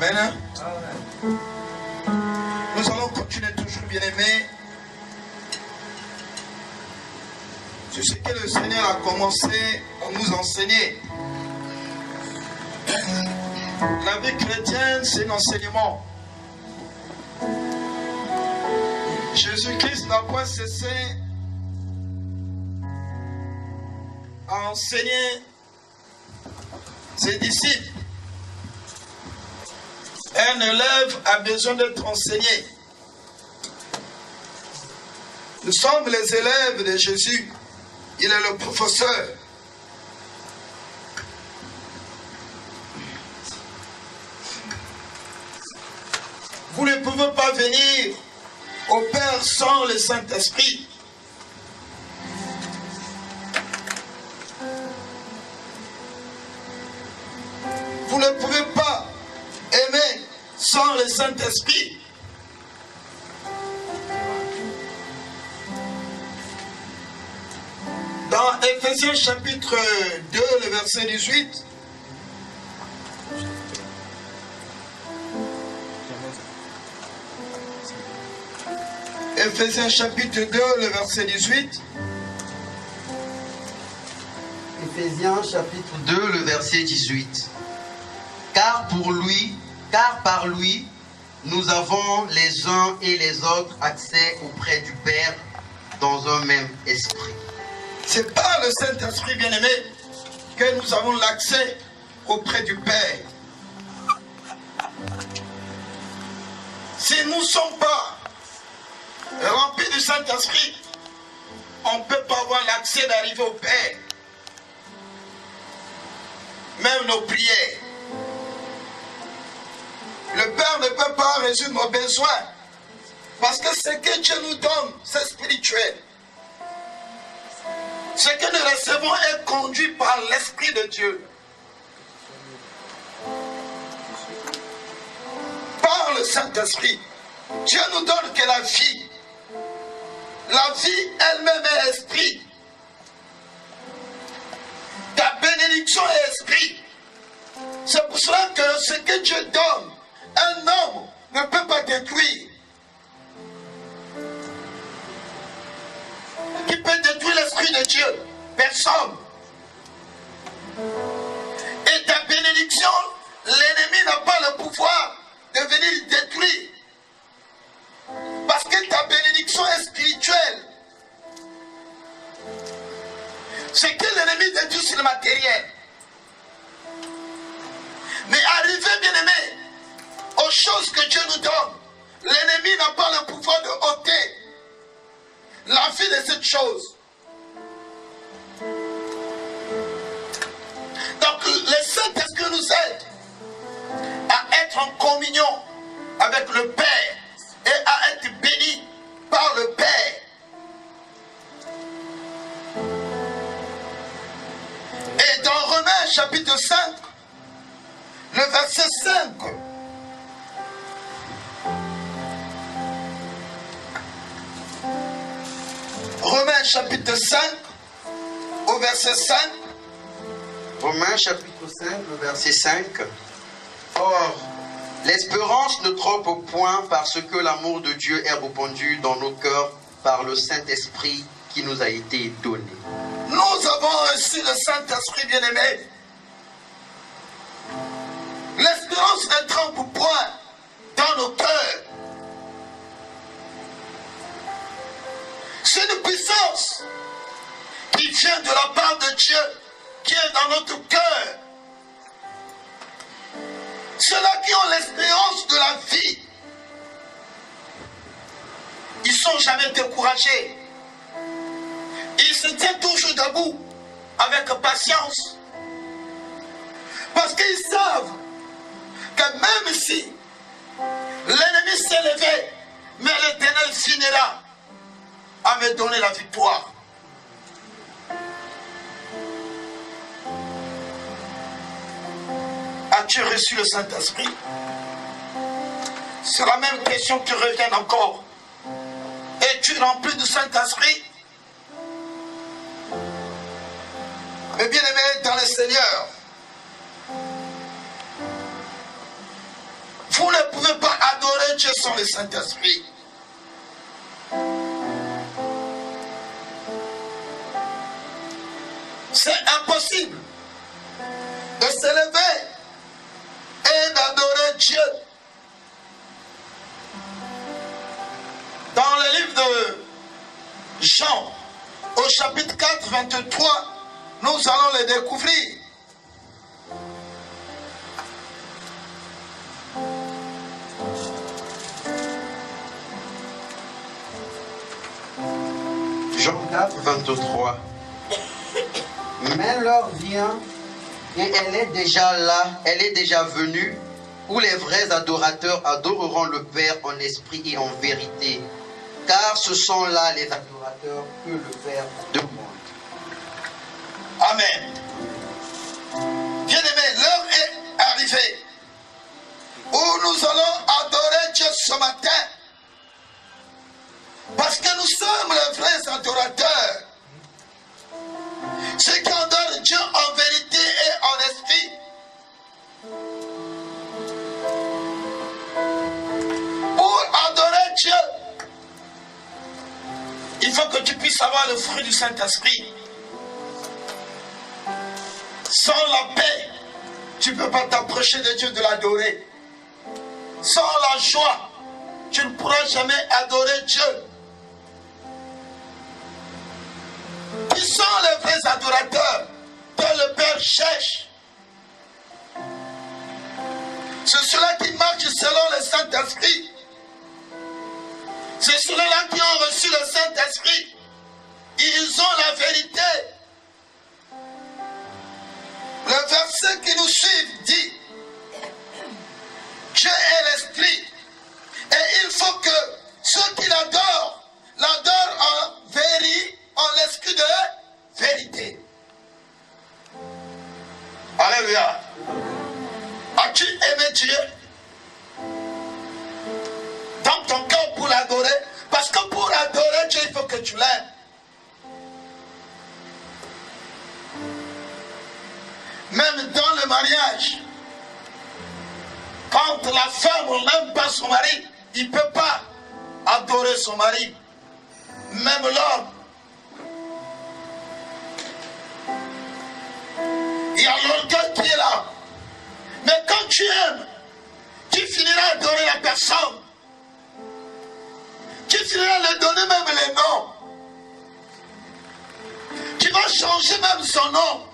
Amen. Amen. Nous allons continuer toujours, bien-aimés, sur ce que le Seigneur a commencé à nous enseigner. La vie chrétienne, c'est l'enseignement. Jésus-Christ n'a pas cessé à enseigner ses disciples. Un élève a besoin d'être enseigné. Nous sommes les élèves de Jésus. Il est le professeur. Vous ne pouvez pas venir au Père sans le Saint-Esprit. Vous ne pouvez pas aimer sans le Saint-Esprit. Dans Éphésiens chapitre 2, le verset 18, Éphésiens chapitre 2, le verset 18. Éphésiens chapitre 2, le verset 18. Car par lui, nous avons les uns et les autres accès auprès du Père dans un même esprit. C'est par le Saint-Esprit, bien-aimé, que nous avons l'accès auprès du Père. Si nous ne sommes pas remplis du Saint-Esprit, on ne peut pas avoir l'accès d'arriver au Père. Même nos prières. Le Père ne peut pas résoudre nos besoins. Parce que ce que Dieu nous donne, c'est spirituel. Ce que nous recevons est conduit par l'Esprit de Dieu. Par le Saint-Esprit. Dieu nous donne que la vie. La vie elle-même est esprit. Ta bénédiction est esprit. C'est pour cela que ce que Dieu donne, un homme ne peut pas détruire. Qui peut détruire l'esprit de Dieu? Personne. Et ta bénédiction, l'ennemi n'a pas le pouvoir de venir détruire. Parce que ta bénédiction est spirituelle. C'est que l'ennemi détruit sur le matériel. Mais arrivé, bien-aimé, aux choses que Dieu nous donne, l'ennemi n'a pas le pouvoir de ôter la vie de cette chose. Donc le Saint-Esprit nous aide à être en communion avec le Père et à être béni par le Père. Et dans Romains chapitre 5, le verset 5, Romains chapitre 5, au verset 5. Romains chapitre 5, le verset 5. Or, l'espérance ne trompe au point parce que l'amour de Dieu est répandu dans nos cœurs par le Saint-Esprit qui nous a été donné. Nous avons reçu le Saint-Esprit, bien-aimé. L'espérance ne trompe point dans nos cœurs. C'est une puissance qui vient de la part de Dieu, qui est dans notre cœur. Ceux-là qui ont l'espérance de la vie, ils ne sont jamais découragés. Ils se tiennent toujours debout avec patience. Parce qu'ils savent que même si l'ennemi s'est levé, mais l'Éternel finira à me donner la victoire. As-tu reçu le Saint-Esprit? C'est la même question qui revient encore. Es-tu rempli du Saint-Esprit? Mais bien aimé dans le Seigneur, Vous ne pouvez pas adorer Dieu sans le Saint-Esprit. C'est impossible de s'élever et d'adorer Dieu. Dans le livre de Jean, au chapitre 4, 23, nous allons le découvrir. Jean 4, 23. Mais l'heure vient, et elle est déjà là, elle est déjà venue, où les vrais adorateurs adoreront le Père en esprit et en vérité. Car ce sont là les adorateurs que le Père demande. Amen. Bien-aimés, l'heure est arrivée où nous allons adorer Dieu ce matin. Parce que nous sommes les vrais adorateurs. Ceux qui adorent Dieu en vérité et en esprit. Pour adorer Dieu, il faut que tu puisses avoir le fruit du Saint-Esprit. Sans la paix, tu ne peux pas t'approcher de Dieu, de l'adorer. Sans la joie, tu ne pourras jamais adorer Dieu. Qui sont les vrais adorateurs que le Père cherche? C'est ceux-là qui marchent selon le Saint-Esprit. C'est ceux-là qui ont reçu le Saint-Esprit. Ils ont la vérité. Le verset qui nous suit dit: Dieu est l'Esprit. Et il faut que ceux qui l'adorent en vérité, en l'esprit de vérité. Alléluia. As-tu aimé Dieu dans ton cœur pour l'adorer? Parce que pour adorer Dieu, il faut que tu l'aimes. Même dans le mariage, quand la femme n'aime pas son mari, il ne peut pas adorer son mari. Même l'homme. Il y a l'orgueil qui est là. Mais quand tu aimes, tu finiras à adorer la personne. Tu finiras à lui donner même les noms. Tu vas changer même son nom.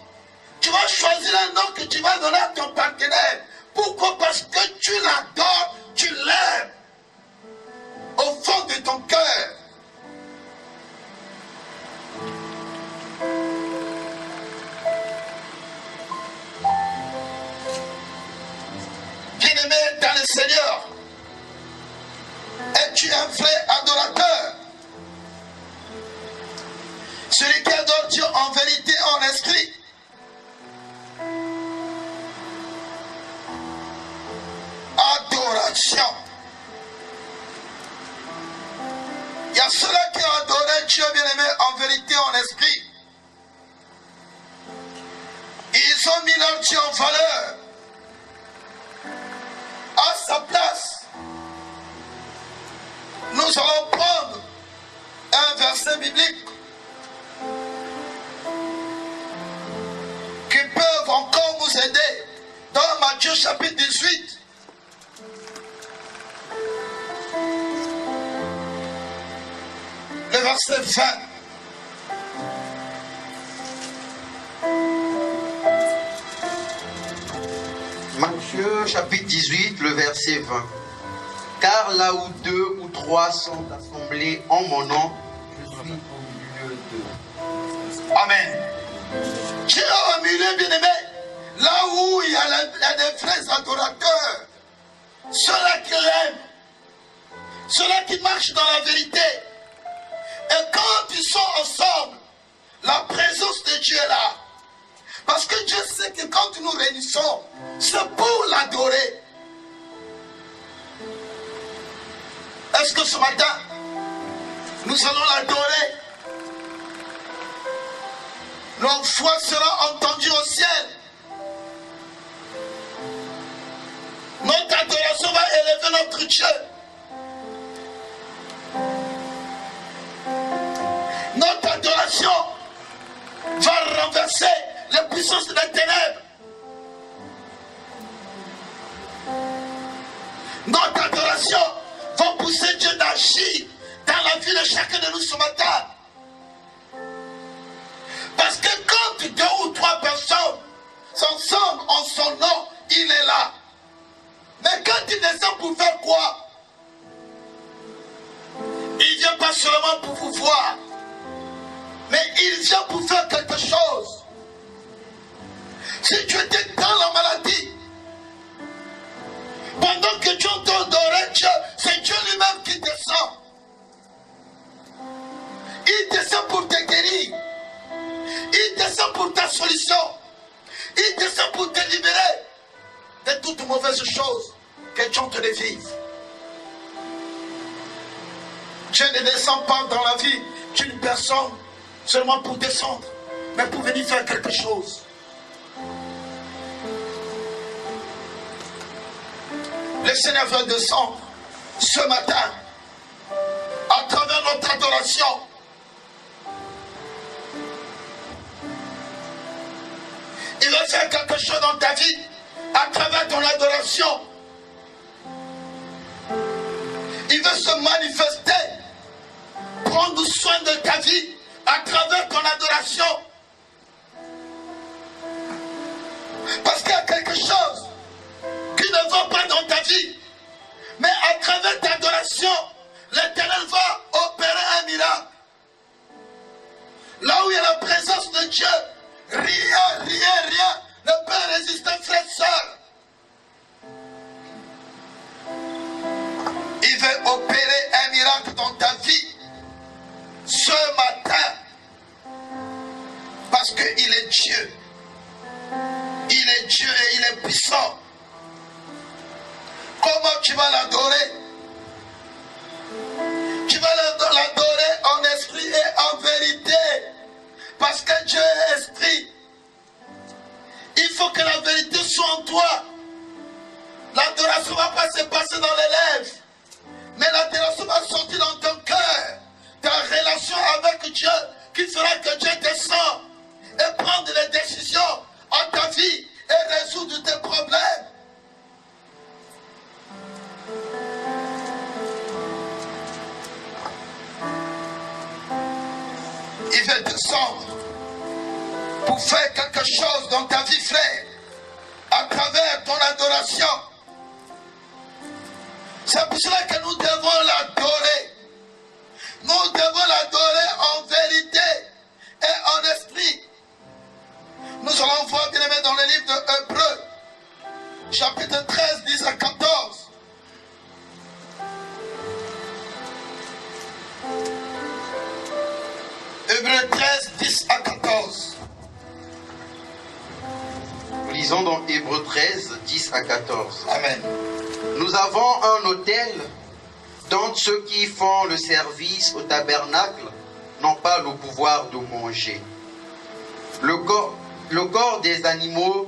Tu vas choisir un nom que tu vas donner à ton partenaire. Pourquoi? Parce que tu l'adores, tu l'aimes. Au fond de ton cœur. Bien-aimé dans le Seigneur, es-tu un vrai adorateur? Celui qui adore Dieu en vérité, en esprit. Adoration. Il y a ceux-là qui ont adoré Dieu, bien-aimé, en vérité, en esprit. Ils ont mis leur Dieu en valeur. À sa place, nous allons prendre un verset biblique qui peuvent encore nous aider dans Matthieu chapitre 18. Le verset 20. Matthieu chapitre 18, le verset 20. Car là où 2 ou 3 sont assemblés en mon nom, je suis au milieu d'eux. Amen. Dieu est au milieu, bien-aimé. Là où il y a des vrais adorateurs, ceux-là qui l'aiment, ceux-là qui marchent dans la vérité. Et quand ils sont ensemble, la présence de Dieu est là. Parce que Dieu sait que quand nous nous réunissons, c'est pour l'adorer. Est-ce que ce matin, nous allons l'adorer? Notre voix sera entendue au ciel. Notre adoration va élever élever notre Dieu. Notre adoration va renverser les puissances des ténèbres. Notre adoration va pousser Dieu d'agir dans la vie de chacun de nous ce matin. Parce que quand 2 ou 3 personnes s'ensemble en son nom, il est là. Mais quand il descend pour faire quoi? Il ne vient pas seulement pour vous voir, mais il vient pour faire quelque chose. Si tu étais dans la maladie, pendant que tu entends adorer Dieu, c'est Dieu lui-même qui descend. Il descend pour te guérir. Il descend pour ta solution. Il descend pour te libérer de toutes mauvaises choses que tu es en train de vivre. Dieu ne descend pas dans la vie d'une personne seulement pour descendre, mais pour venir faire quelque chose. Le Seigneur veut descendre ce matin à travers notre adoration. Il veut faire quelque chose dans ta vie à travers ton adoration. Il veut se manifester, prendre soin de ta vie à travers ton adoration. Parce qu'il y a quelque chose qui ne va pas dans ta vie, mais à travers ta adoration, l'Éternel va opérer un miracle. Là où il y a la présence de Dieu, rien ne peut résister, frère, sœur. Il veut opérer un miracle dans ta vie ce matin. Parce qu'il est Dieu. Il est Dieu et il est puissant. Comment tu vas l'adorer? Tu vas l'adorer en esprit et en vérité. Parce que Dieu est esprit. Il faut que la vérité soit en toi. L'adoration ne va pas se passer dans les lèvres, mais l'adoration va sortir dans ton cœur. Ta relation avec Dieu qui fera que Dieu descend et prendre les décisions en ta vie et résoudre tes problèmes. Il veut descendre pour faire quelque chose dans ta vie, frère, à travers ton adoration. C'est pour cela que nous devons l'adorer. Nous devons l'adorer en vérité et en esprit. Nous allons voir, bien aimé, dans le livre de Hébreux, chapitre 13, 10 à 14. Hébreux 13, 10 à 14. Nous lisons dans Hébreux 13, 10 à 14. Amen. Nous avons un autel dont ceux qui font le service au tabernacle n'ont pas le pouvoir de manger. Le corps des animaux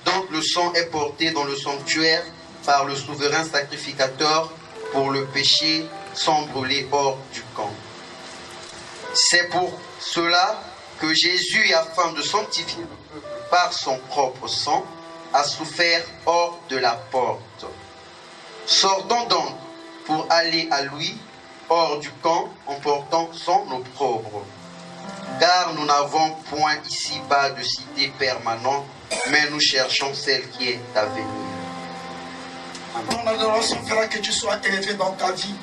dont le sang est porté dans le sanctuaire par le souverain sacrificateur pour le péché sont brûlés hors du camp. C'est pour cela que Jésus, afin de sanctifier le peuple par son propre sang, a souffert hors de la porte. Sortons donc pour aller à lui, hors du camp, en portant son opprobre. Car nous n'avons point ici-bas de cité permanente, mais nous cherchons celle qui est à venir. Ton adoration fera que tu sois élevé dans ta vie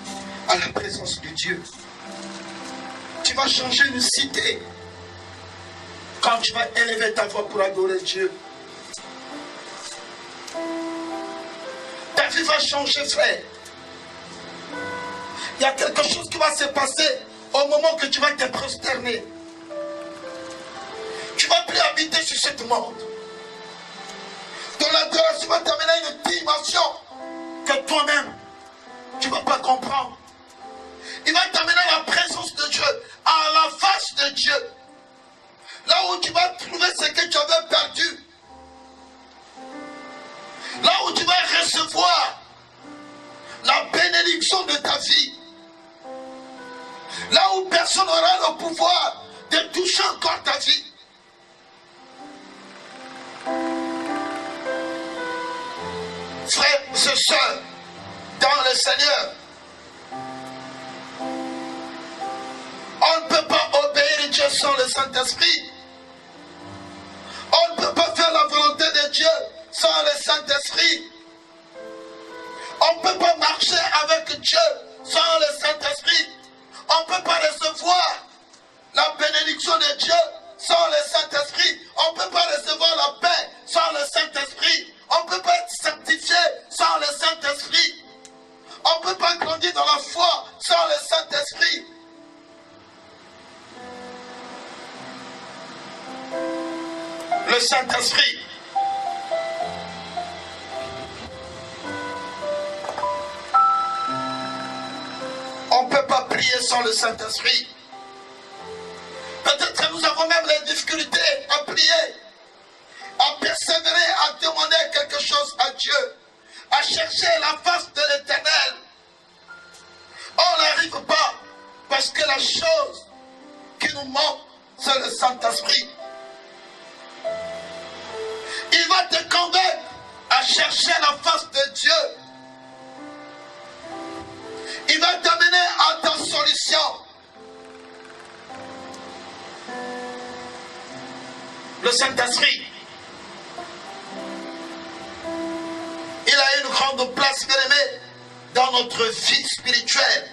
à la présence de Dieu. Tu vas changer une cité quand tu vas élever ta voix pour adorer Dieu. Ta vie va changer, frère. Il y a quelque chose qui va se passer au moment que tu vas te prosterner. Tu ne vas plus habiter sur ce monde. Ton adoration va t'amener à une dimension que toi-même, tu ne vas pas comprendre. Il va t'amener à la présence de Dieu, à la face de Dieu. Là où tu vas trouver ce que tu avais perdu. Là où tu vas recevoir bénédiction de ta vie. Là où personne n'aura le pouvoir de toucher encore ta vie. Frères et sœurs, dans le Seigneur, on ne peut pas obéir Dieu sans le Saint-Esprit. On ne peut pas faire la volonté de Dieu sans le Saint-Esprit. On ne peut pas marcher avec Dieu sans le Saint-Esprit. On ne peut pas recevoir la bénédiction de Dieu sans le Saint-Esprit. On ne peut pas recevoir la paix sans le Saint-Esprit. On ne peut pas être sanctifié sans le Saint-Esprit. On ne peut pas grandir dans la foi sans le Saint-Esprit. Le Saint-Esprit. On ne peut pas prier sans le Saint-Esprit. Peut-être que nous avons même les difficultés à prier, à persévérer, à demander quelque chose à Dieu, à chercher la face de l'Éternel. On n'arrive pas parce que la chose qui nous manque, c'est le Saint-Esprit. Il va te convaincre à chercher la face de Dieu. Il va t'amener à ta solution. Le Saint-Esprit, il a une grande place, bien aimé, dans notre vie spirituelle.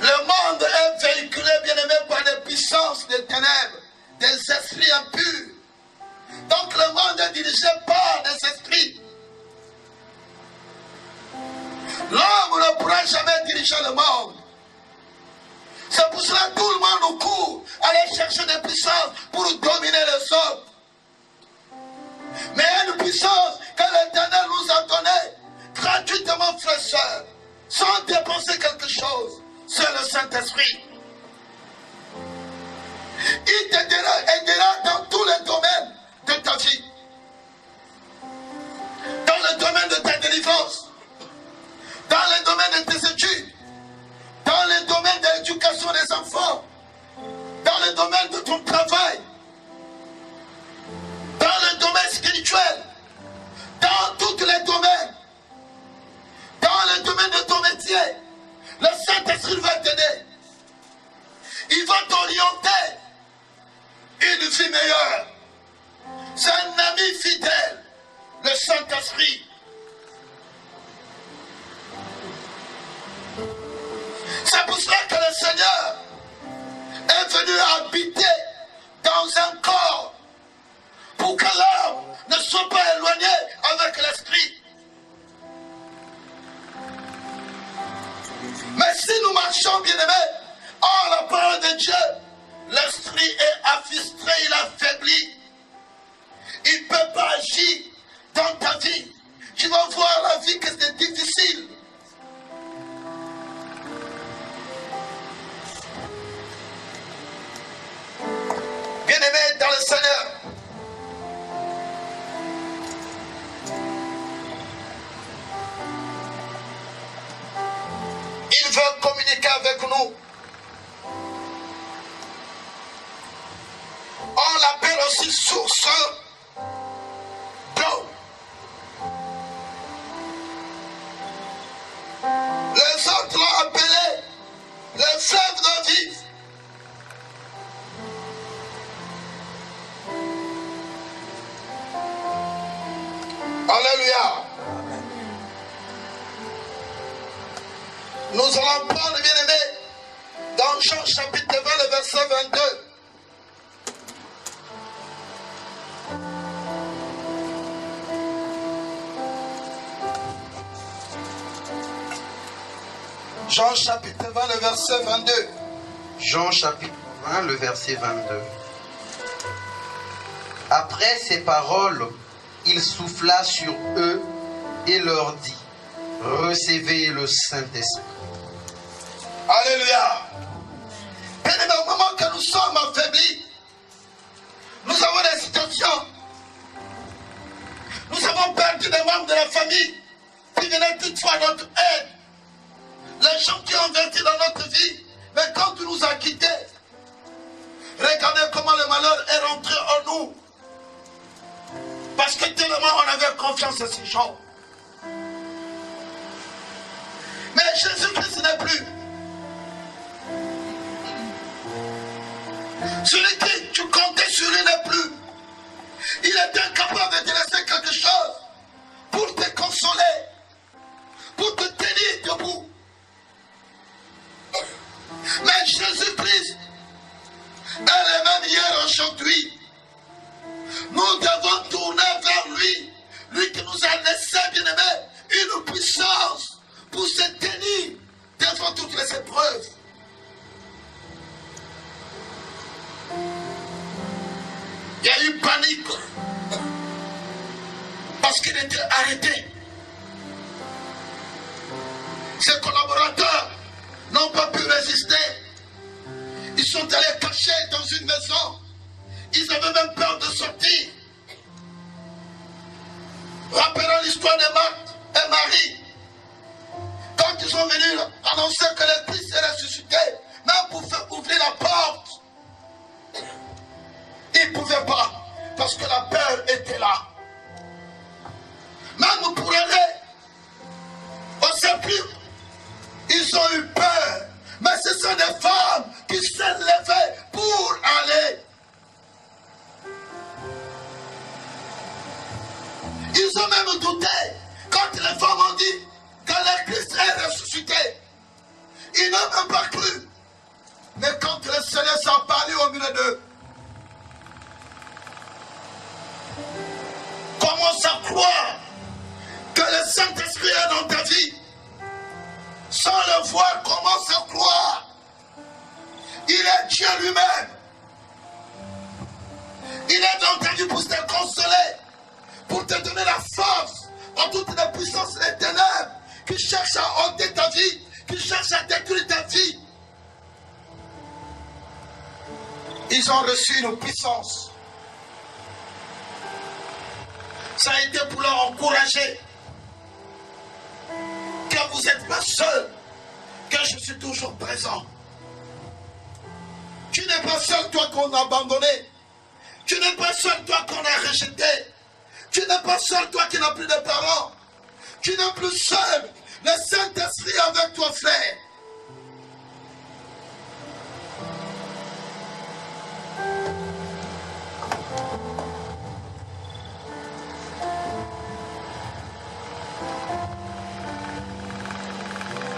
Le monde est véhiculé, bien aimé, par des puissances des ténèbres, des esprits impurs. Donc le monde est dirigé par des esprits. L'homme ne pourra jamais diriger le monde. C'est pour cela que tout le monde court, aller chercher des puissances pour dominer les autres. Mais il y a une puissance que l'Éternel nous a donnée gratuitement, frères et sœurs, sans dépenser quelque chose. C'est le Saint-Esprit. Il t'aidera dans tous les domaines de ta vie. Dans le domaine de ta délivrance, dans le domaine de tes études, dans le domaine de l'éducation des enfants, dans le domaine de ton travail, dans le domaine spirituel, dans tous les domaines, dans le domaine de ton métier. Le Saint-Esprit va t'aider. Il va t'orienter une vie meilleure. C'est un ami fidèle, le Saint-Esprit. C'est pour cela que le Seigneur est venu habiter dans un corps pour que l'homme ne soit pas éloigné avec l'Esprit. Mais si nous marchons, bien-aimés, hors la parole de Dieu, l'Esprit est affistré, il affaibli. Il ne peut pas agir dans ta vie. Tu vas voir la vie que c'est difficile. Bien-aimés dans le Seigneur, il veut communiquer avec nous. On l'appelle aussi source d'eau. Les autres l'ont appelé le fleuve d'eau vive. Alléluia. Nous allons prendre, bien-aimés, dans Jean chapitre 20, le verset 22. Jean chapitre 20, le verset 22. Jean chapitre 20, le verset 22. Après ces paroles, il souffla sur eux et leur dit, recevez le Saint-Esprit. Alléluia. Bien-aimés, au moment que nous sommes affaiblis, nous avons des situations. Nous avons perdu des membres de la famille qui venaient toutefois à notre aide. Les gens qui ont investi dans notre vie. Mais quand tu nous as quittés, regardez comment le malheur est rentré en nous. Parce que tellement on avait confiance à ces gens. Mais Jésus-Christ n'est plus. Celui qui tu comptais sur lui n'est plus. Il est incapable de te laisser quelque chose pour te consoler, pour te tenir debout. Mais Jésus-Christ est le même hier, aujourd'hui. Nous devons tourner vers lui, lui qui nous a laissé, bien-aimé, une puissance pour se tenir devant toutes les épreuves. Il y a eu panique parce qu'il était arrêté. Ses collaborateurs n'ont pas pu résister. Ils sont allés cacher dans une maison. Ils avaient même peur de sortir. Rappelons l'histoire de Marthe et Marie. Quand ils sont venus annoncer que le Christ est ressuscité, même pour faire ouvrir la porte, ils ne pouvaient pas, parce que la peur était là. Même pour aller au sépulcre, ils ont eu peur. Mais ce sont des femmes qui se levaient pour aller. Ils ont même douté quand les femmes ont dit que le Christ est ressuscité. Ils n'ont même pas cru. Mais quand le Seigneur s'est apparu au milieu d'eux, commence à croire que le Saint-Esprit est dans ta vie. Sans le voir, commence à croire. Il est Dieu lui-même. Il est dans ta vie pour te consoler, pour te donner la force en toute la puissance des ténèbres qui cherchent à ôter ta vie, qui cherchent à détruire ta vie. Ils ont reçu une puissance. Ça a été pour leur encourager que vous n'êtes pas seul, que je suis toujours présent. Tu n'es pas seul, toi qu'on a abandonné. Tu n'es pas seul, toi qu'on a rejeté. Tu n'es pas seul, toi qui n'as plus de parents. Tu n'es plus seul. Le Saint-Esprit est avec toi, frère.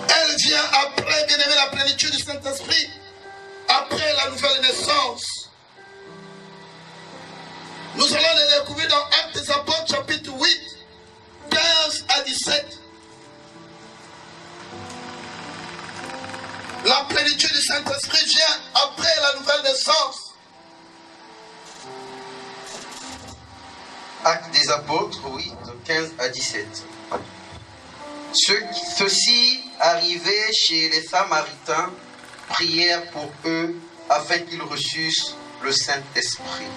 Elle vient après, bien aimé, la plénitude du Saint-Esprit. Après la nouvelle naissance. Nous allons les découvrir dans Actes des Apôtres, chapitre 8, 15 à 17. La plénitude du Saint-Esprit vient après la nouvelle naissance. Actes des Apôtres, 8, 15 à 17. Ceux-ci, arrivés chez les Samaritains, prièrent pour eux afin qu'ils reçussent le Saint-Esprit.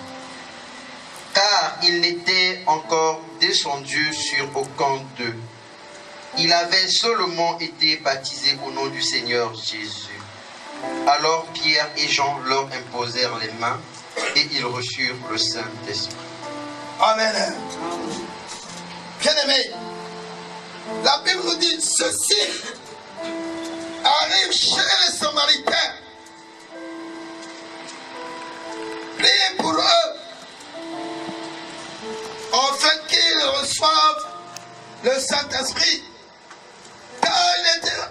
Car il n'était encore descendu sur aucun d'eux. Il avait seulement été baptisé au nom du Seigneur Jésus. Alors Pierre et Jean leur imposèrent les mains et ils reçurent le Saint-Esprit. Amen. Bien-aimés, la Bible nous dit ceci arrive chez les Samaritains. Priez pour eux afin qu'ils reçoivent le Saint-Esprit. Car il était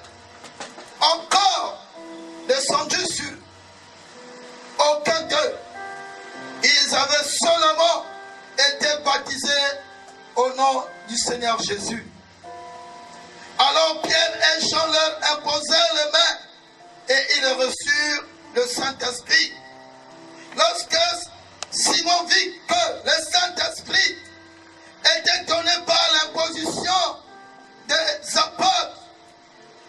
encore descendu sur aucun d'eux. Ils avaient seulement été baptisés au nom du Seigneur Jésus. Alors Pierre et Jean leur imposèrent les mains et ils reçurent le Saint-Esprit. Lorsque Simon vit que le Saint-Esprit était donné par l'imposition des apôtres,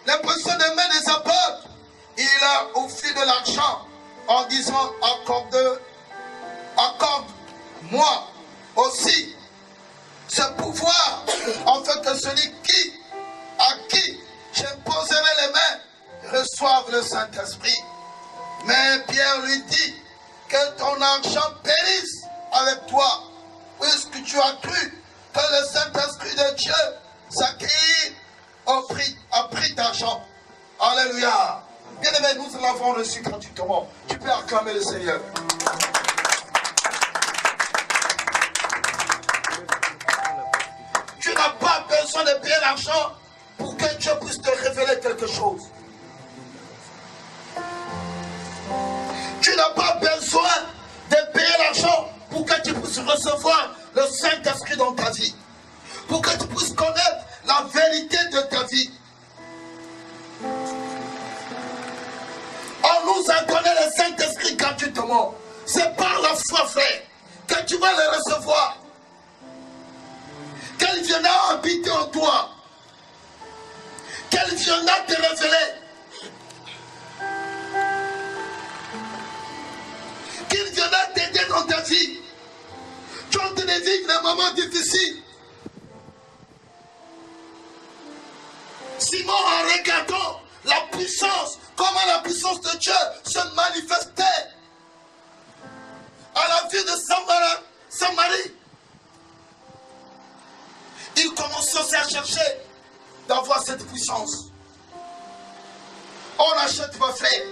l'imposition des mains des apôtres, il leur offrit de l'argent en disant accorde-moi aussi ce pouvoir, en fait que celui qui à qui j'imposerai les mains reçoivent le Saint-Esprit. Mais Pierre lui dit que ton argent périsse avec toi, puisque tu as cru que le Saint-Esprit de Dieu s'acquérit à prix d'argent. Alléluia. Bien-aimés, nous l'avons reçu gratuitement. Tu peux acclamer le Seigneur. Tu n'as pas besoin de payer l'argent pour que Dieu puisse te révéler quelque chose. Tu n'as pas besoin de payer l'argent pour que tu puisses recevoir le Saint-Esprit dans ta vie. Pour que tu puisses connaître la vérité de ta vie. On nous a donné le Saint-Esprit gratuitement. C'est par la foi, frère, que tu vas le recevoir. Qu'il viendra habiter en toi. Qu'il viendra te révéler. Qu'il viendra t'aider dans ta vie. Tu as des vies, des moments difficiles. Simon, en regardant la puissance, comment la puissance de Dieu se manifestait à la vue de Samarie, il commençait aussi à chercher d'avoir cette puissance. On achète ma frère.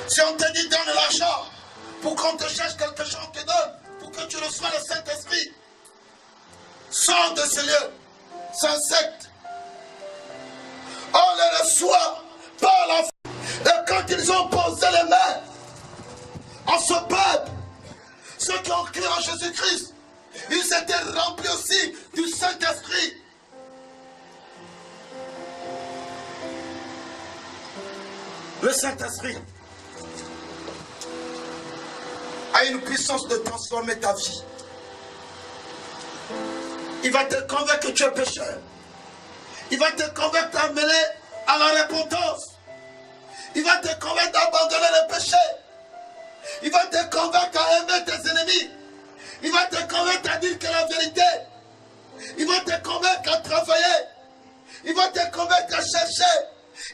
Si on te dit donne l'argent pour qu'on te cherche quelque chose, on te donne pour que tu reçois le Saint-Esprit. Sors de ce lieu. C'est un secte. On les reçoit par la foi. Et quand ils ont posé les mains en ce peuple, ceux qui ont cru en Jésus-Christ, ils étaient remplis aussi du Saint-Esprit. Le Saint-Esprit a une puissance de transformer ta vie. Il va te convaincre que tu es pécheur. Il va te convaincre d'amener à la repentance. Il va te convaincre d'abandonner le péché. Il va te convaincre à aimer tes ennemis. Il va te convaincre à dire que la vérité. Il va te convaincre à travailler. Il va te convaincre à chercher.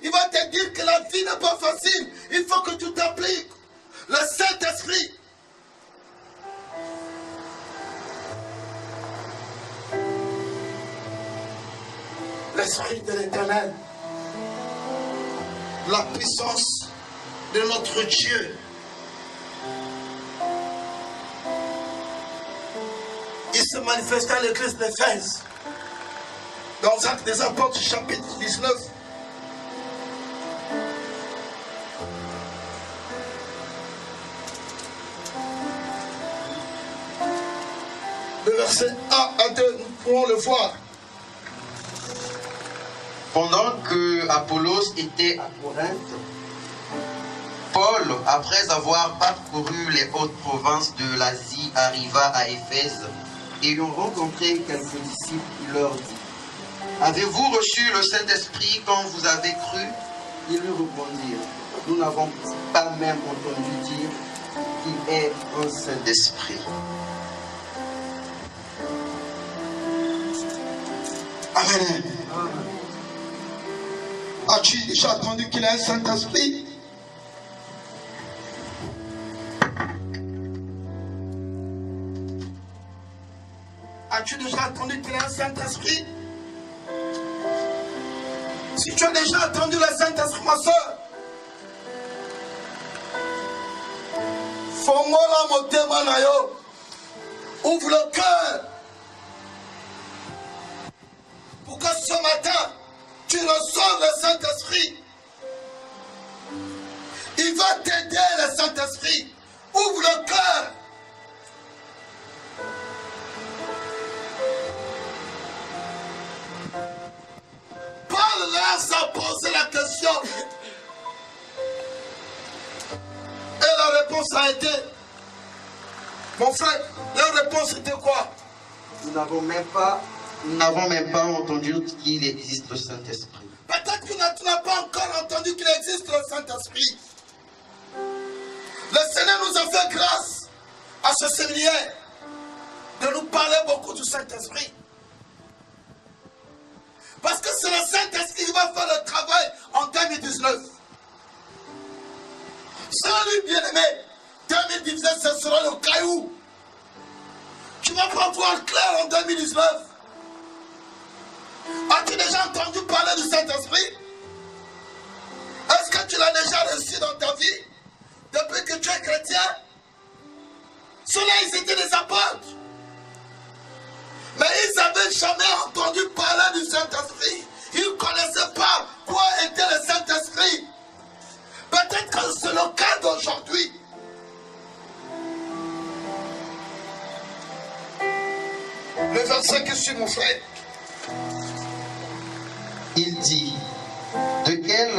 Il va te dire que la vie n'est pas facile. Il faut que tu t'appliques. Le Saint-Esprit. L'Esprit de l'Éternel, la puissance de notre Dieu. Il se manifesta à l'église d'Éphèse, dans Actes des Apôtres, chapitre 19. Le verset 1 à 2, nous pourrons le voir. Pendant que Apollos était à Corinthe, Paul, après avoir parcouru les hautes provinces de l'Asie, arriva à Éphèse. Ayant rencontré quelques disciples, il leur dit: avez-vous reçu le Saint-Esprit quand vous avez cru? Ils lui répondirent: nous n'avons pas même entendu dire qu'il est un Saint-Esprit. Amen. As-tu déjà entendu qu'il a un Saint-Esprit? As-tu déjà entendu qu'il a un Saint-Esprit? Si tu as déjà entendu le Saint-Esprit, ma soeur, ouvre le cœur pour que ce matin tu reçois le Saint-Esprit. Il va t'aider, le Saint-Esprit. Ouvre le cœur. Paul leur a posé la question. Et la réponse a été, mon frère, leur réponse était quoi? Nous n'avons même pas entendu qu'il existe le Saint-Esprit. Peut-être que tu n'as pas encore entendu qu'il existe le Saint-Esprit. Le Seigneur nous a fait grâce à ce séminaire de nous parler beaucoup du Saint-Esprit. Parce que c'est le Saint-Esprit qui va faire le travail en 2019. Salut bien-aimé, 2019 ce sera le caillou. Tu vas pas voir clair en 2019. As-tu déjà entendu parler du Saint-Esprit? Est-ce que tu l'as déjà reçu dans ta vie depuis que tu es chrétien? Ceux-là, ils étaient des apôtres. Mais ils n'avaient jamais entendu parler du Saint-Esprit. Ils ne connaissaient pas quoi était le Saint-Esprit. Peut-être que c'est le cas d'aujourd'hui. Le verset qui suit, mon frère. Il dit, de quel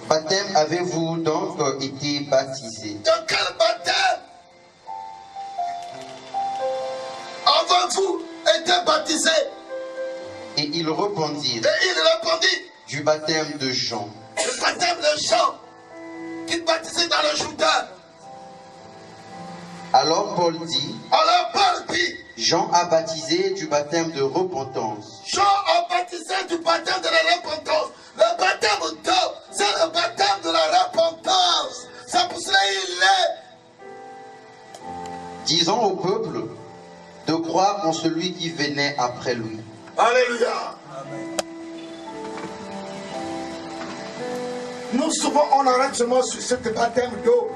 baptême avez-vous donc été baptisés? De quel baptême avez-vous été baptisés? Et ils répondirent, Et il répondit, du baptême de Jean. le baptême de Jean, qui baptisait dans le Jourdain. Alors Paul dit, Alors Paul dit, Jean a baptisé du baptême de repentance. Jean a baptisé du baptême de la repentance. Le baptême d'eau, c'est le baptême de la repentance. C'est pour cela qu'il est. Disant au peuple de croire en celui qui venait après lui. Alléluia. Nous souvent on arrête seulement sur ce baptême d'eau.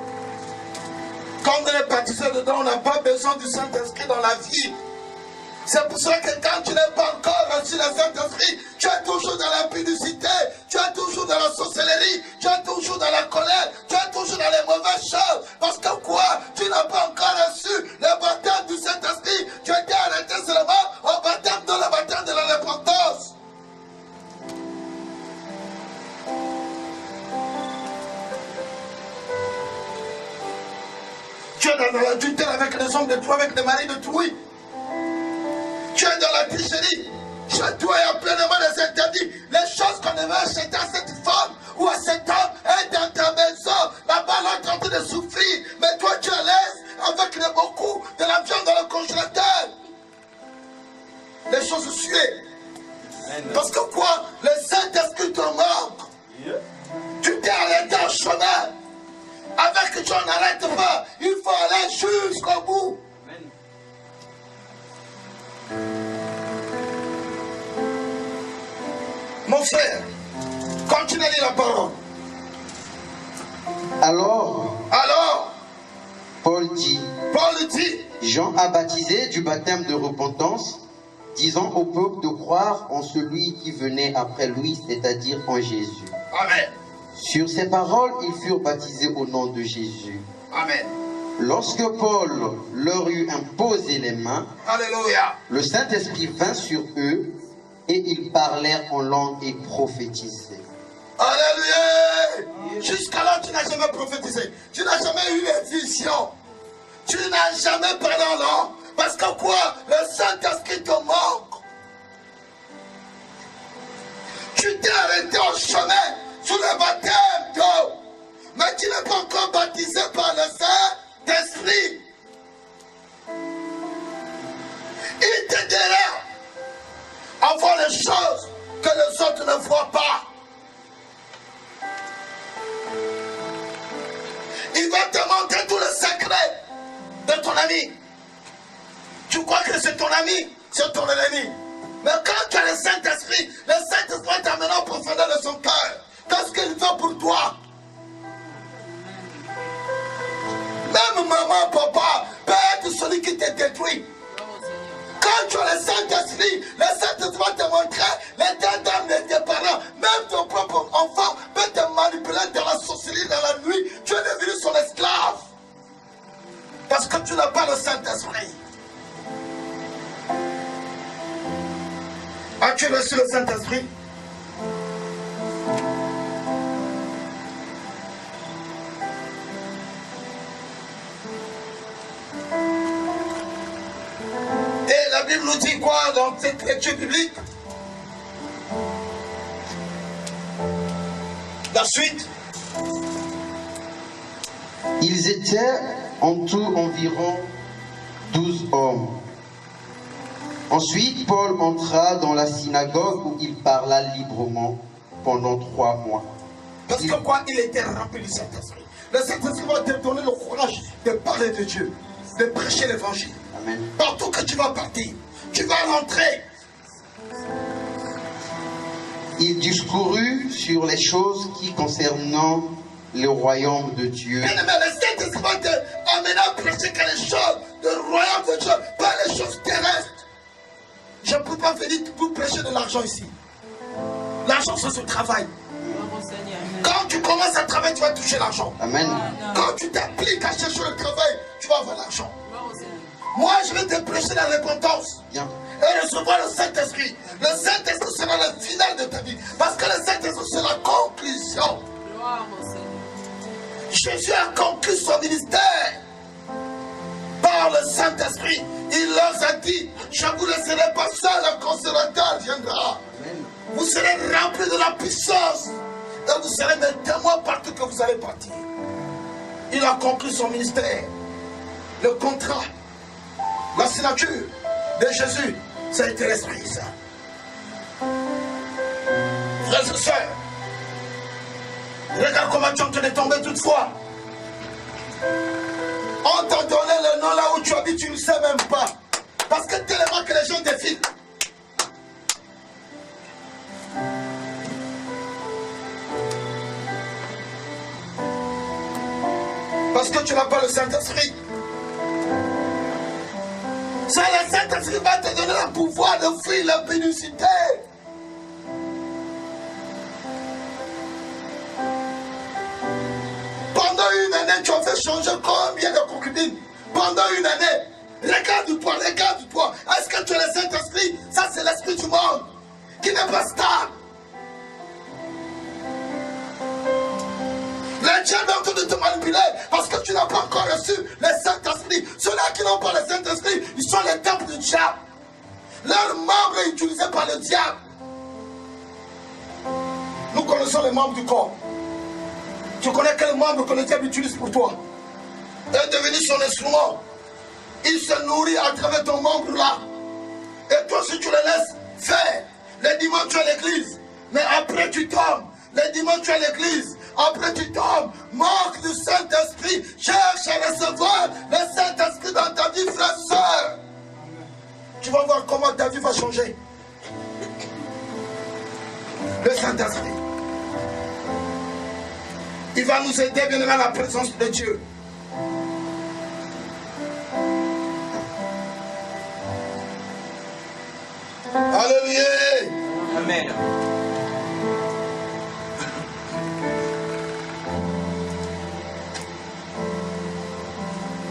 Quand on est baptisé dedans, on n'a pas besoin du Saint-Esprit dans la vie. C'est pour cela que quand tu n'es pas encore reçu le Saint-Esprit, tu es toujours dans la publicité, tu es toujours dans la sorcellerie, tu es toujours dans la colère, tu es toujours dans les mauvaises choses. Parce que quoi? Tu n'as pas encore reçu le baptême du Saint-Esprit. Tu étais arrêté seulement au baptême de le baptême de la repentance. Tu es dans l'adultère avec les hommes de toi, avec les maris de toi. Tu es dans la tricherie. Chez toi, il y a pleinement des interdits. Les choses qu'on devait acheter à cette femme ou à cet homme est dans ta maison. Là-bas, là, tu es en train de souffrir. Mais toi, tu es à l'aise avec beaucoup de la viande dans le congélateur. Les choses suivent. Parce que quoi? Le Saint-Esprit te manque. Tu t'es arrêté en chemin. Avec Dieu, on n'arrête pas. Il faut aller jusqu'au bout. Mon frère, continue à lire la parole. Alors, Paul dit, Jean a baptisé du baptême de repentance, disant au peuple de croire en celui qui venait après lui, c'est-à-dire en Jésus. Amen. Sur ces paroles, ils furent baptisés au nom de Jésus. Amen. Lorsque Paul leur eut imposé les mains, Alléluia. le Saint-Esprit vint sur eux et ils parlèrent en langue et prophétisaient. Alléluia. Jusqu'à là, tu n'as jamais prophétisé. Tu n'as jamais eu les visions. Tu n'as jamais parlé en langue. Parce que quoi? Le Saint-Esprit te manque. Tu t'es arrêté en chemin sous le baptême d'eau. Mais tu n'es pas encore baptisé par le Saint-Esprit. Il t'aidera à voir les choses que les autres ne voient pas. Il va te montrer tous les secrets de ton ami. Tu crois que c'est ton ami, c'est ton ennemi. Mais quand tu as le Saint-Esprit t'amène en profondeur de son cœur. Qu'est-ce qu'il veut pour toi? Même maman, papa peut être celui qui te détruit. Quand tu as le Saint-Esprit va te montrer l'état d'âme de tes parents. Même ton propre enfant peut te manipuler dans la sorcellerie, dans la nuit. Tu es devenu son esclave. Parce que tu n'as pas le Saint-Esprit. As-tu reçu le Saint-Esprit? Et la Bible nous dit quoi dans cette lecture biblique? La suite. Ils étaient en tout environ 12 hommes. Ensuite, Paul entra dans la synagogue où il parla librement pendant 3 mois. Parce que quoi? Il était rempli du Saint-Esprit. Le Saint-Esprit va te donner le courage de parler de Dieu, de prêcher l'évangile. Amen. Partout que tu vas partir, tu vas rentrer. Il discourut sur les choses qui concernant le royaume de Dieu. Bien aimé, le Saint-Esprit va t'amener à prêcher que les choses du royaume de Dieu, pas les choses terrestres. Je ne peux pas venir pour prêcher de l'argent ici. L'argent, c'est ce travail. Quand tu commences à travailler, tu vas toucher l'argent. Amen. Quand tu t'appliques à chercher le travail, tu vas avoir l'argent. Moi, je vais te prêcher la repentance. Bien. Et recevoir le Saint-Esprit. Le Saint-Esprit sera le final de ta vie. Parce que le Saint-Esprit, c'est la conclusion. Jésus a conclu son ministère par le Saint-Esprit. Il leur a dit, je ne vous laisserai pas seul, le consolateur viendra. Amen. Vous serez remplis de la puissance. Et vous serez des témoins partout que vous allez partir. Il a conclu son ministère. Le contrat, la signature de Jésus, ça a été l'Esprit Saint. Frères et sœurs, regarde comment tu es en train de tomber toutefois. On t'a donné le nom là où tu habites, tu ne sais même pas. Parce que tellement que les gens défilent. Parce que tu n'as pas le Saint-Esprit. C'est le Saint-Esprit qui va te donner le pouvoir de fuir la pénicité. Pendant une année, tu as fait changer combien de concubines? Pendant une année. Regarde-toi, regarde-toi. Est-ce que tu as le Saint-Esprit? Ça, c'est l'esprit du monde qui n'est pas stable. Le diable est en train de te manipuler parce que tu n'as pas encore reçu le Saint-Esprit. Ceux-là qui n'ont pas le Saint-Esprit, ils sont les temples du diable. Leurs membres est utilisé par le diable. Nous connaissons les membres du corps. Tu connais quel membre que le diable utilise pour toi? est devenu son instrument. Il se nourrit à travers ton membre là. Et toi, si tu le laisses faire, les dimanches tu es à l'église, mais après tu tombes. Les dimanches tu es à l'église, après tu tombes. Manque du Saint-Esprit. Cherche à recevoir le Saint-Esprit dans ta vie, frère, soeur. Tu vas voir comment ta vie va changer. Le Saint-Esprit. Il va nous aider bien à la présence de Dieu. Alléluia. Amen.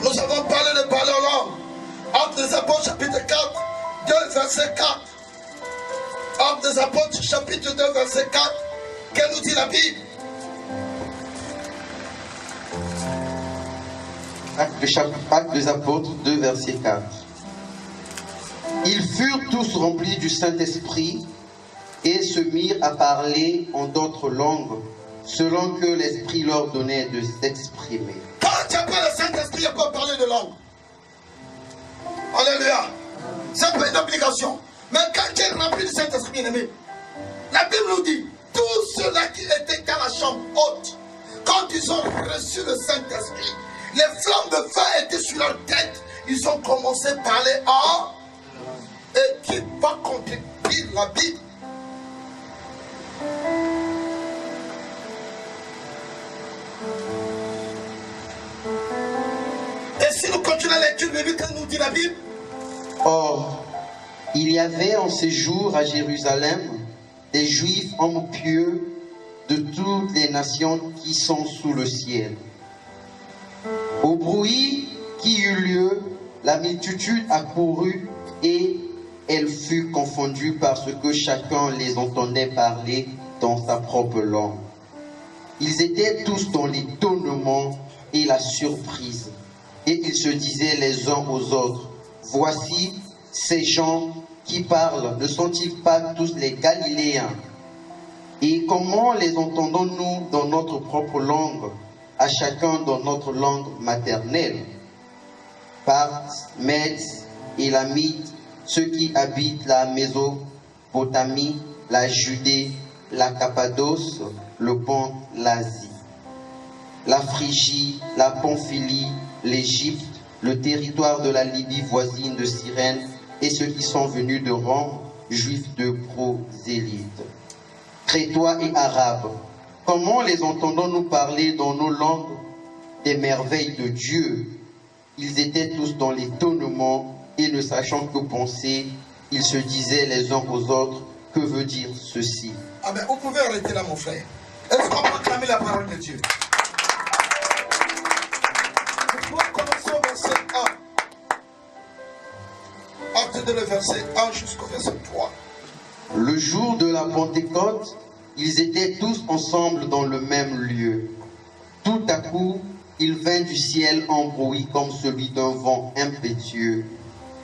Nous avons parlé de parler en langue. Actes des Apôtres, chapitre 4, 2, verset 4. Actes des Apôtres, chapitre 2, verset 4. Qu'elle nous dit la Bible? Actes des Apôtres 2, verset 4. Ils furent tous remplis du Saint-Esprit et se mirent à parler en d'autres langues, selon que l'Esprit leur donnait de s'exprimer. Quand tu n'as pas le Saint-Esprit, il n'y a pas parler de langue. Alléluia. C'est pas une obligation. Mais quand tu es rempli du Saint-Esprit, bien-aimé, la Bible nous dit, tous ceux-là qui étaient dans la chambre haute, quand ils ont reçu le Saint-Esprit, les flammes de feu étaient sur leur tête. Ils ont commencé à parler en... Et qui va contredire la Bible? Et si nous continuons la lecture biblique, qu'elle nous dit la Bible? Or, il y avait en ces jours à Jérusalem des Juifs hommes pieux de toutes les nations qui sont sous le ciel. Au bruit qui eut lieu, la multitude accourut et elle fut confondue parce que chacun les entendait parler dans sa propre langue. Ils étaient tous dans l'étonnement et la surprise. Et ils se disaient les uns aux autres, voici ces gens qui parlent, ne sont-ils pas tous les Galiléens? Et comment les entendons-nous dans notre propre langue, à chacun dans notre langue maternelle? Parth, Mèdes, Élamites, ceux qui habitent la Mésopotamie, la Judée, la Cappadoce, le Pont, l'Asie, la Phrygie, la Pamphylie, l'Égypte, le territoire de la Libye voisine de Cyrène, et ceux qui sont venus de Rome, juifs de prosélytes. Crétois et Arabes, comment les entendons-nous parler dans nos langues des merveilles de Dieu? Ils étaient tous dans l'étonnement et ne sachant que penser, ils se disaient les uns aux autres, que veut dire ceci? Ah ben, vous pouvez arrêter là, mon frère. Est-ce qu'on peut acclamer la parole de Dieu? Nous commençons au verset 1. À partir de le verset 1 jusqu'au verset 3. Le jour de la Pentecôte, ils étaient tous ensemble dans le même lieu. Tout à coup, il vint du ciel un bruit comme celui d'un vent impétueux,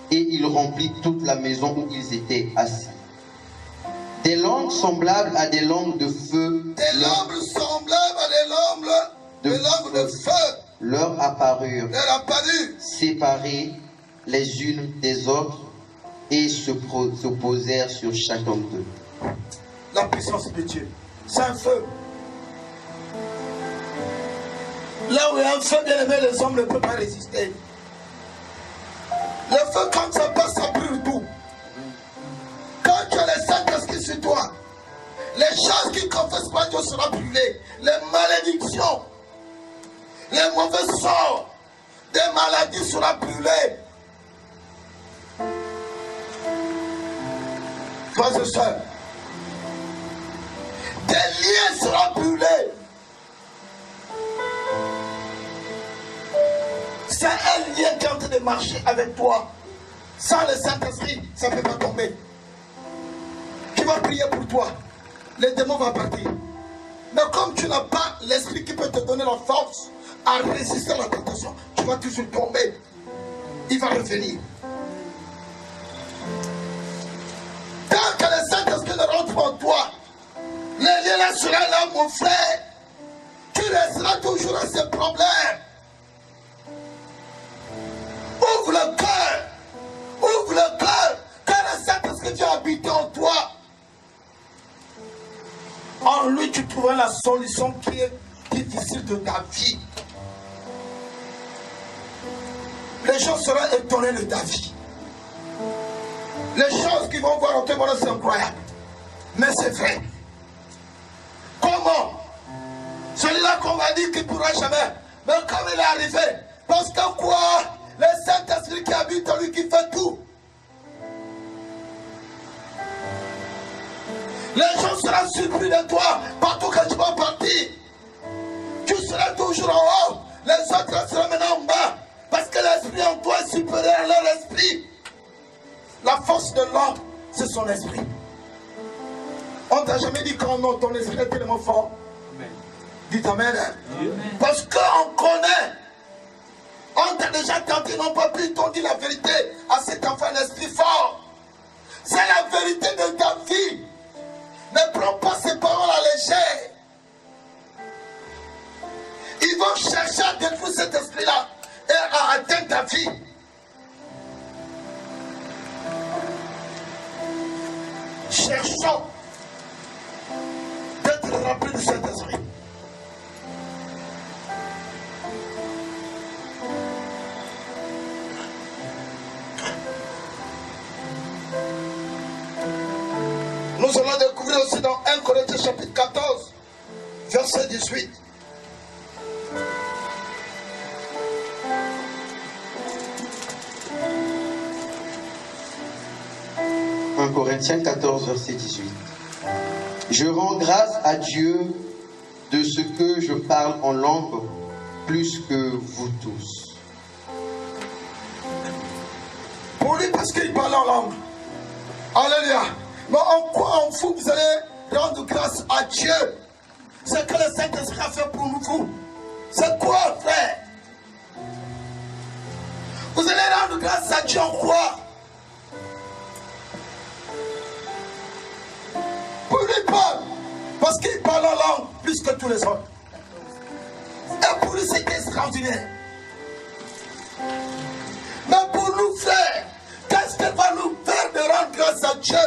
et il remplit toute la maison où ils étaient assis. Des langues semblables à des langues de feu, des langues semblables à des langues de feu leur apparurent, séparées les unes des autres, et se posèrent sur chacun d'eux. La puissance de Dieu, c'est un feu. Là où il y a un feu, bien aimé, les hommes ne peuvent pas résister. Le feu, quand ça passe, ça brûle tout. Quand tu as les Saint-Esprit sur toi, les choses qui ne confessent pas Dieu seront brûlées. Les malédictions, les mauvais sorts, des maladies seront brûlées. Frères et sœurs, des liens seront brûlés. C'est un lien qui est en train de marcher avec toi. Sans le Saint-Esprit, ça ne peut pas tomber. Tu vas prier pour toi. Les démons vont partir. Mais comme tu n'as pas l'esprit qui peut te donner la force à résister à la tentation, tu vas toujours tomber. Il va revenir. Tant que le Saint-Esprit ne rentre en toi, les liens seront là, mon frère. Tu resteras toujours à ces problèmes. Ouvre le cœur. Ouvre le cœur. Car le Saint-Esprit vient habiter en toi. En lui, tu trouveras la solution qui est difficile de ta vie. Les gens seront étonnés de ta vie. Les choses qu'ils vont voir en témoignage, c'est incroyable. Mais c'est vrai. Comment? Celui-là qu'on va dire qu'il ne pourra jamais. Mais comme il est arrivé, parce que quoi? Le Saint-Esprit qui habite en lui, qui fait tout. Les gens seront surpris de toi partout que tu vas partir. Tu seras toujours en haut. Les autres seront maintenant en bas. Parce que l'esprit en toi est supérieur à leur esprit. La force de l'homme, c'est son esprit. On t'a jamais dit quand non, ton esprit est tellement fort. Amen. Dites Amen. Amen. Parce qu'on connaît. On t'a déjà tenté, non pas plus, t'ont dit la vérité à cet enfant, un esprit fort. C'est la vérité de ta vie. Ne prends pas ces paroles à légère. Ils vont chercher à détruire cet esprit-là et à atteindre ta vie. Cherchons d'être remplis de cet esprit. Nous allons découvrir aussi dans 1 Corinthiens chapitre 14, verset 18. Corinthiens 14, verset 18. Je rends grâce à Dieu de ce que je parle en langue plus que vous tous. Pour lui, parce qu'il parle en langue. Alléluia. Mais en quoi, en fou, vous allez rendre grâce à Dieu? C'est que le Saint-Esprit a fait pour vous. C'est quoi, frère? Vous allez rendre grâce à Dieu en quoi? Pour lui parle. Parce qu'il parle en langue plus que tous les autres. Et pour lui, c'est extraordinaire. Mais pour nous, frère, qu'est-ce qu'il va nous faire? grâce à Dieu.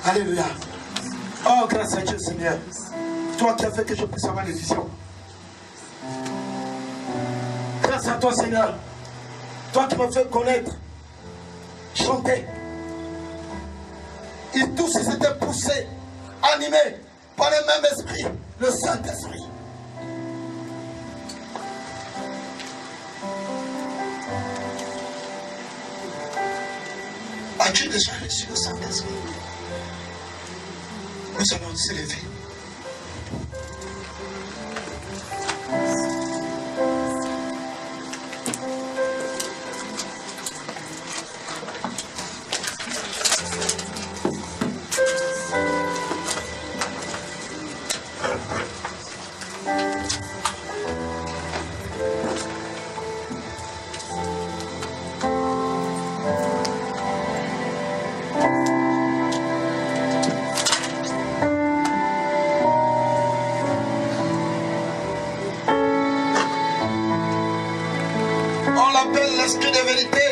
Alléluia. Oh, grâce à Dieu, Seigneur. Toi qui as fait que je puisse avoir les visions. Grâce à toi, Seigneur. Toi qui m'as fait connaître, chanter. Ils tous ils étaient poussés, animés par le même esprit, le Saint-Esprit. As-tu déjà reçu le Saint-Esprit? Nous allons s'élever. L'esprit de vérité.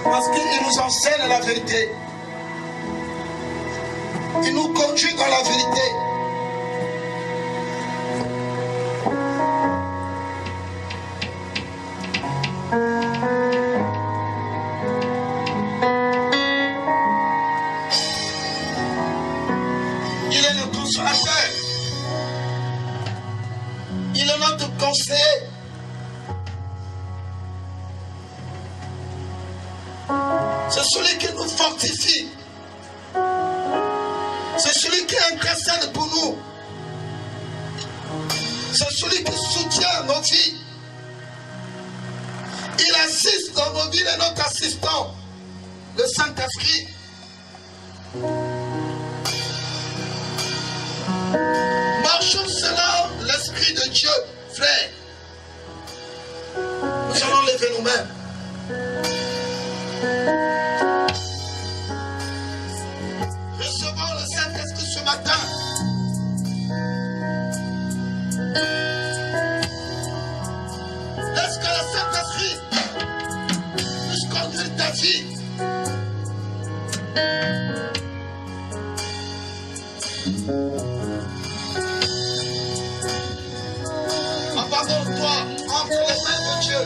Parce qu'il nous enseigne la vérité. Il nous conduit dans la vérité. Il est le consolateur. Il est notre conseiller. C'est celui qui nous fortifie. C'est celui qui intercède pour nous. C'est celui qui soutient nos vies. Il assiste dans nos vies, et notre assistant, le Saint-Esprit. Marchons selon l'Esprit de Dieu, frère. Nous allons lever nous-mêmes. Recevons le Saint-Esprit ce matin. Laisse que le Saint-Esprit puisse conduire ta vie. Abandonne-toi entre les mains de Dieu.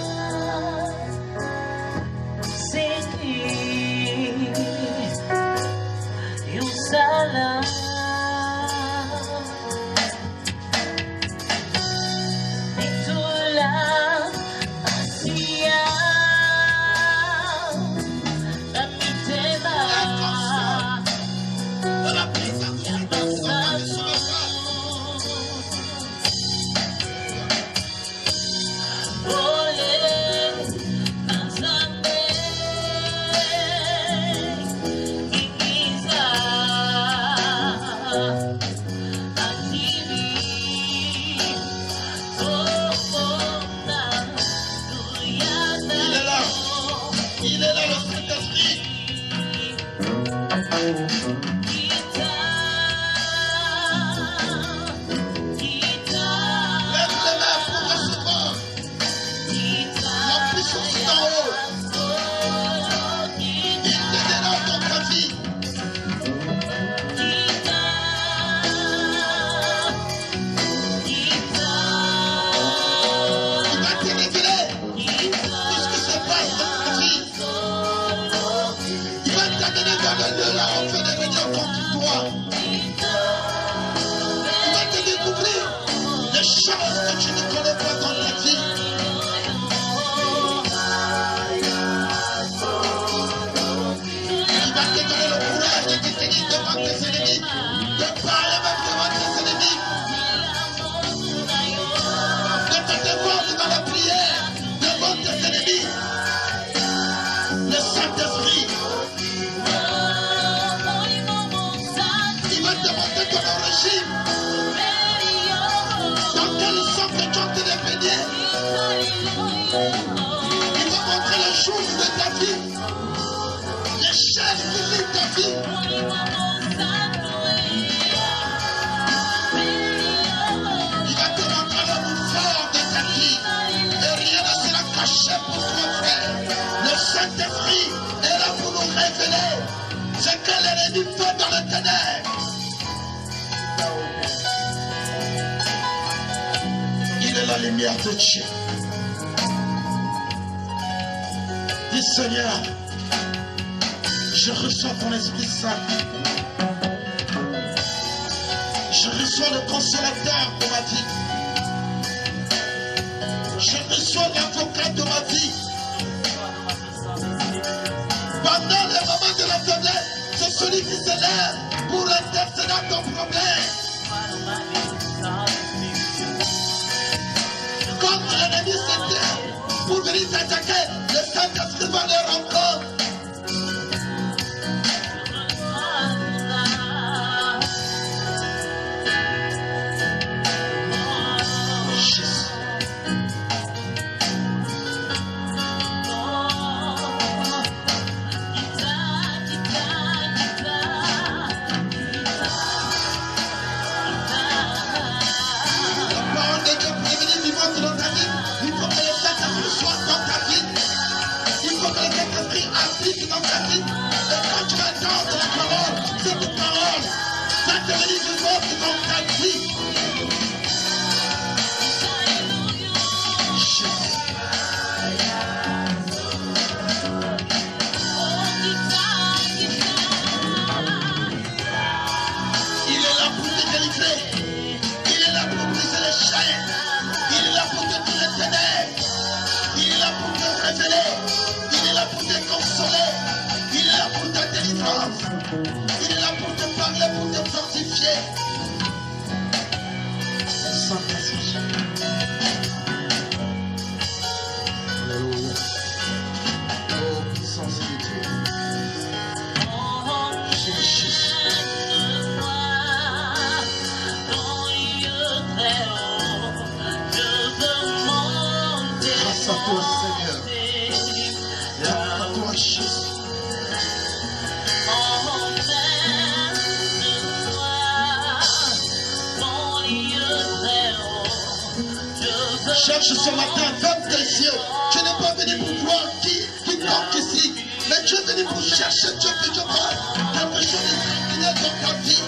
caché pour toi, frère. Le Saint-Esprit est là pour nous révéler ce que l'ennemi fait dans le ténèbres. Il est la lumière de Dieu. Dis Seigneur, je reçois ton Esprit Saint. Je reçois le consolateur de ma vie. Je reçois l'avocat de ma vie. Pendant les moments de la faiblesse, c'est celui qui se lève pour intercéder à ton problème. Comme l'ennemi s'était pour venir t'attaquer, le Saint-Esprit va les rencontrer. Il est là pour te parler, pour te fortifier. Saint-Esprit. Alléluia. Oh, puissance de Dieu. Jésus. Grâce à toi, Seigneur. Grâce à toi, Jésus. Cherche ce matin, ferme tes yeux. Tu n'es pas venu pour voir qui compte ici. Mais tu es venu pour chercher Dieu, que Dieu fasse quelque chose d'extraordinaire dans ta vie.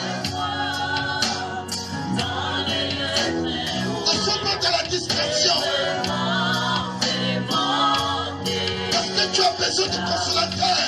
Ne sois pas dans la distraction. Parce que tu as besoin de consolateur.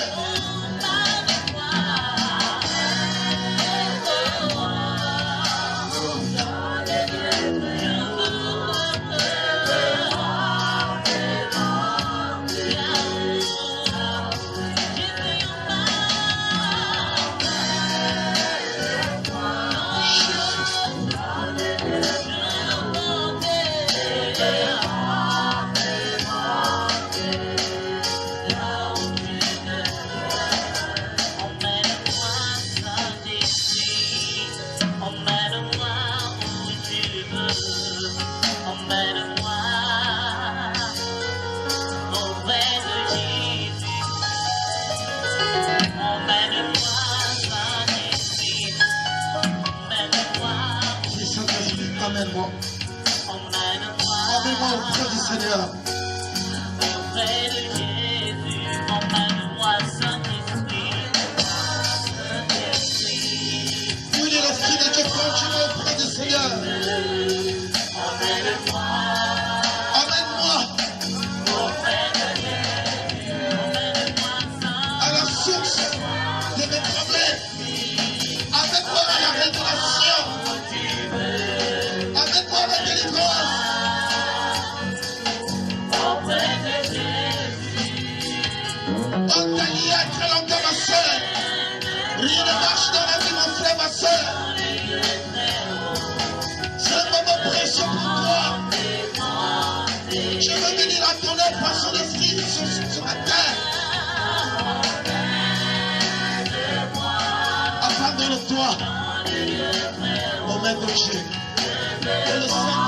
Emmène-moi auprès du Seigneur. Auprès de Jésus, emmène-moi Saint-Esprit. Oui, l'Esprit de Dieu continue auprès du Seigneur. Emmène-moi auprès de Jésus, emmène-moi à la source de mes problèmes. Amène-moi à la révélation. Amène-moi à la délivrance. Auprès de Jésus. On t'a lié très longtemps, ma soeur. Rien ne marche dans la vie, mon frère, ma soeur. C'est un moment précieux pour toi. Je veux venir à ton aide par son esprit sur la terre. Abandonne-toi au maître de Dieu. Que le Saint